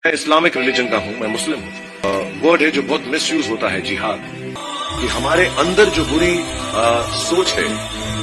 میں Islamic religion کا ہوں، میں مسلم ہوں. ورڈ ہے جو بہت مس یوز ہوتا ہے، جہاد، کہ ہمارے اندر جو بری سوچ ہے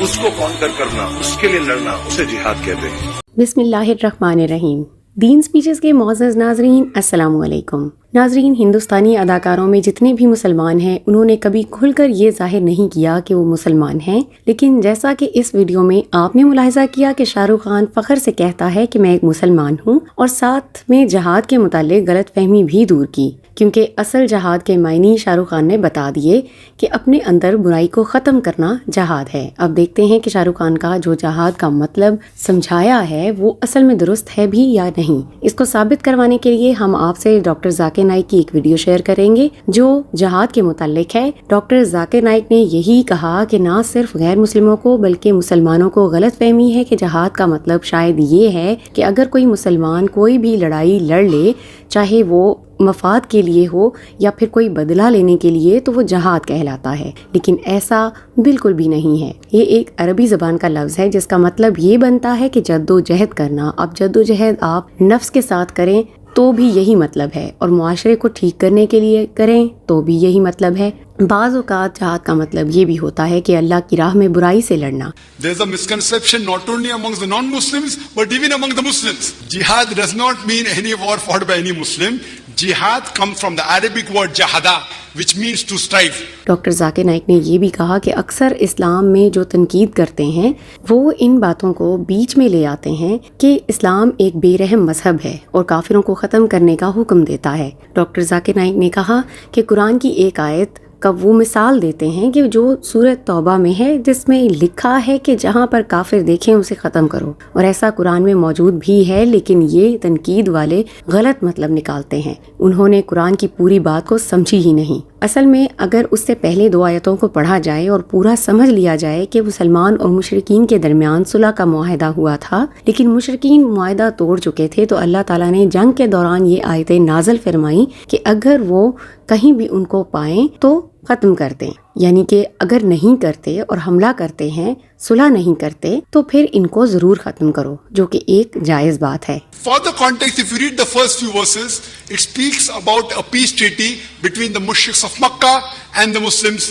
اس کو کانکر کرنا، اس کے لیے لڑنا، اسے جہاد کہتے ہیں. بسم اللہ الرحمن الرحیم. دین سپیچز کے معزز ناظرین، السلام علیکم. ناظرین، ہندوستانی اداکاروں میں جتنے بھی مسلمان ہیں انہوں نے کبھی کھل کر یہ ظاہر نہیں کیا کہ وہ مسلمان ہیں، لیکن جیسا کہ اس ویڈیو میں آپ نے ملاحظہ کیا کہ شاہ رخ خان فخر سے کہتا ہے کہ میں ایک مسلمان ہوں، اور ساتھ میں جہاد کے متعلق غلط فہمی بھی دور کی، کیونکہ اصل جہاد کے معنی شاہ رخ خان نے بتا دیے کہ اپنے اندر برائی کو ختم کرنا جہاد ہے. اب دیکھتے ہیں کہ شاہ رخ خان کا جو جہاد کا مطلب سمجھایا ہے وہ اصل میں درست ہے بھی یا نہیں. اس کو ثابت کروانے کے لیے ہم آپ سے ڈاکٹر ذاکر نائک کی ایک ویڈیو شیئر کریں گے جو جہاد کے متعلق ہے. ڈاکٹر ذاکر نائک نے یہی کہا کہ نہ صرف غیر مسلموں کو بلکہ مسلمانوں کو غلط فہمی ہے کہ جہاد کا مطلب شاید یہ ہے کہ اگر کوئی مسلمان کوئی بھی لڑائی لڑ لے، چاہے وہ مفاد کے لیے ہو یا پھر کوئی بدلہ لینے کے لیے، تو وہ جہاد کہلاتا ہے. لیکن ایسا بالکل بھی نہیں ہے. یہ ایک عربی زبان کا لفظ ہے جس کا مطلب یہ بنتا ہے کہ جد و جہد کرنا. اب جد و جہد آپ نفس کے ساتھ کریں تو بھی یہی مطلب ہے، اور معاشرے کو ٹھیک کرنے کے لیے کریں تو بھی یہی مطلب ہے. بعض اوقات جہاد کا مطلب یہ بھی ہوتا ہے کہ اللہ کی راہ میں برائی سے لڑنا. There is a misconception not only amongst the non-Muslims but even among the Muslims. Jihad does not mean any war fought by any Muslim. Jihad comes from the Arabic word jahada, which means to strive. Doctor Zakir Naik نے یہ بھی کہا کہ اکثر اسلام میں جو تنقید کرتے ہیں وہ ان باتوں کو بیچ میں لے آتے ہیں کہ اسلام ایک بے رحم مذہب ہے اور کافروں کو ختم کرنے کا حکم دیتا ہے. ڈاکٹر ذاکر نائک نے کہا کہ قرآن کی ایک آیت کا وہ مثال دیتے ہیں کہ جو سورۃ توبہ میں ہے، جس میں لکھا ہے کہ جہاں پر کافر دیکھیں اسے ختم کرو، اور ایسا قرآن میں موجود بھی ہے، لیکن یہ تنقید والے غلط مطلب نکالتے ہیں. انہوں نے قرآن کی پوری بات کو سمجھی ہی نہیں. اصل میں اگر اس سے پہلے 2 آیتوں کو پڑھا جائے اور پورا سمجھ لیا جائے کہ مسلمان اور مشرکین کے درمیان صلح کا معاہدہ ہوا تھا، لیکن مشرکین معاہدہ توڑ چکے تھے، تو اللہ تعالیٰ نے جنگ کے دوران یہ آیتیں نازل فرمائیں کہ اگر وہ کہیں بھی ان کو پائیں تو ختم کر دیں. یعنی کہ اگر نہیں کرتے اور حملہ کرتے ہیں، صلح نہیں کرتے، تو پھر ان کو ضرور ختم کرو، جو کہ ایک جائز بات ہے. For the context, if you read the first few verses, it speaks about a peace treaty between the mushriks of Makkah and the Muslims.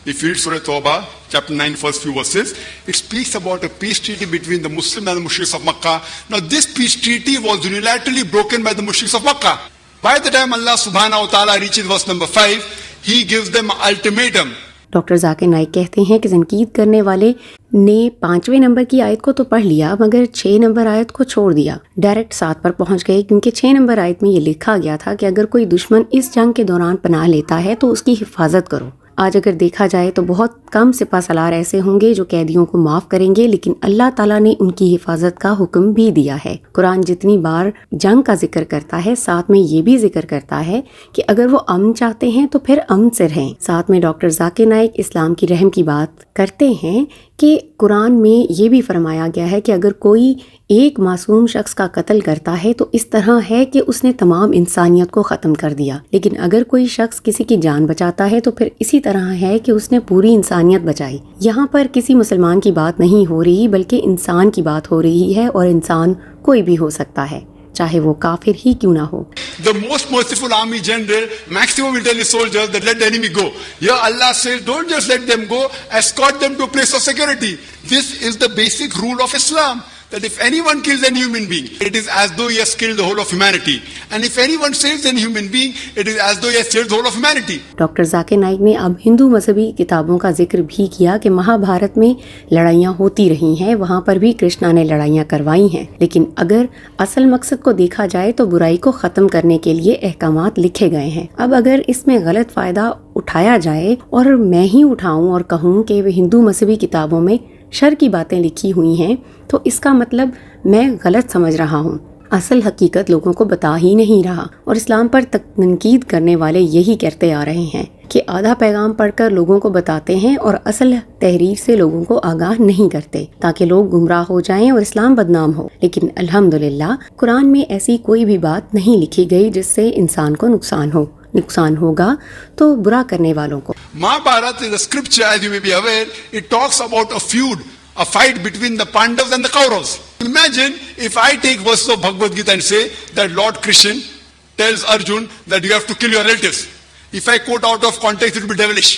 If you read Surah Tawbah, chapter 9, first few verses, it speaks about a peace treaty between the Muslims and the mushriks of Makkah. Now this peace treaty was unilaterally broken by the mushriks of Makkah. By the time Allah subhanahu wa ta'ala reaches verse number 5, He gives them an ultimatum. Doctor Zakir Naik کہتے ہیں کہ تنقید کرنے والے نے 5ویں number کی آیت کو تو پڑھ لیا، مگر 6 نمبر آیت کو چھوڑ دیا، ڈائریکٹ 7 پر پہنچ گئے، کیونکہ 6 نمبر آیت میں یہ لکھا گیا تھا کہ اگر کوئی دشمن اس جنگ کے دوران پناہ لیتا ہے تو اس کی حفاظت کرو. آج اگر دیکھا جائے تو بہت کم سپہ سالار ایسے ہوں گے جو قیدیوں کو معاف کریں گے، لیکن اللہ تعالیٰ نے ان کی حفاظت کا حکم بھی دیا ہے. قرآن جتنی بار جنگ کا ذکر کرتا ہے، ساتھ میں یہ بھی ذکر کرتا ہے کہ اگر وہ امن چاہتے ہیں تو پھر امن سے رہیں. ساتھ میں ڈاکٹر ذاکر نائک اسلام کی رحم کی بات کرتے ہیں کہ قرآن میں یہ بھی فرمایا گیا ہے کہ اگر کوئی ایک معصوم شخص کا قتل کرتا ہے تو اس طرح ہے کہ اس نے تمام انسانیت کو ختم کر دیا، لیکن اگر کوئی شخص کسی کی جان بچاتا ہے تو پھر اسی طرح ہے کہ اس نے پوری انسانیت بچائی. یہاں پر کسی مسلمان کی بات نہیں ہو رہی بلکہ انسان کی بات ہو رہی ہے، اور انسان کوئی بھی ہو سکتا ہے، چاہے وہ کافر ہی کیوں نہ ہو. The most merciful army general maximum will tell his soldiers that let the enemy go. Here Allah says don't just let them go, escort them to a place of security. This is the basic rule of Islam, that if anyone kills any human being, it is as though he has killed the whole of humanity. And if anyone saves any human being, it is as though he has saved the whole of humanity. Doctor Zakir Naik نے اب ہندو مذہبی کتابوں کا ذکر بھی کیا کہ مہا بھارت میں لڑائیاں ہوتی رہی ہیں، وہاں پر بھی کرشنا نے لڑائیاں کروائی ہیں، لیکن اگر اصل مقصد کو دیکھا جائے تو برائی کو ختم کرنے کے لیے احکامات لکھے گئے ہیں. اب اگر اس میں غلط فائدہ اٹھایا جائے اور میں ہی اٹھاؤں اور کہوں کہ وہ ہندو مذہبی کتابوں میں شر کی باتیں لکھی ہوئی ہیں، تو اس کا مطلب میں غلط سمجھ رہا ہوں، اصل حقیقت لوگوں کو بتا ہی نہیں رہا. اور اسلام پر تنقید کرنے والے یہی کرتے آ رہے ہیں کہ آدھا پیغام پڑھ کر لوگوں کو بتاتے ہیں اور اصل تحریر سے لوگوں کو آگاہ نہیں کرتے تاکہ لوگ گمراہ ہو جائیں اور اسلام بدنام ہو. لیکن الحمدللہ قرآن میں ایسی کوئی بھی بات نہیں لکھی گئی جس سے انسان کو نقصان ہوگا تو برا کرنے والوں کو. Mahabharata is a scripture, as you may be aware. It talks about a feud, a fight between the Pandavas and the Kauravas. Imagine if I take verses of Bhagavad Gita and say that Lord Krishna tells Arjun that you have to kill your relatives. If I quote out of context, it will be devilish.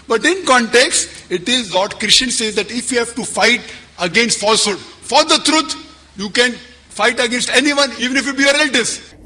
But in context, it is Lord Krishna says that if you have to fight against falsehood, for the truth, you can fight against anyone, even if it be your relatives.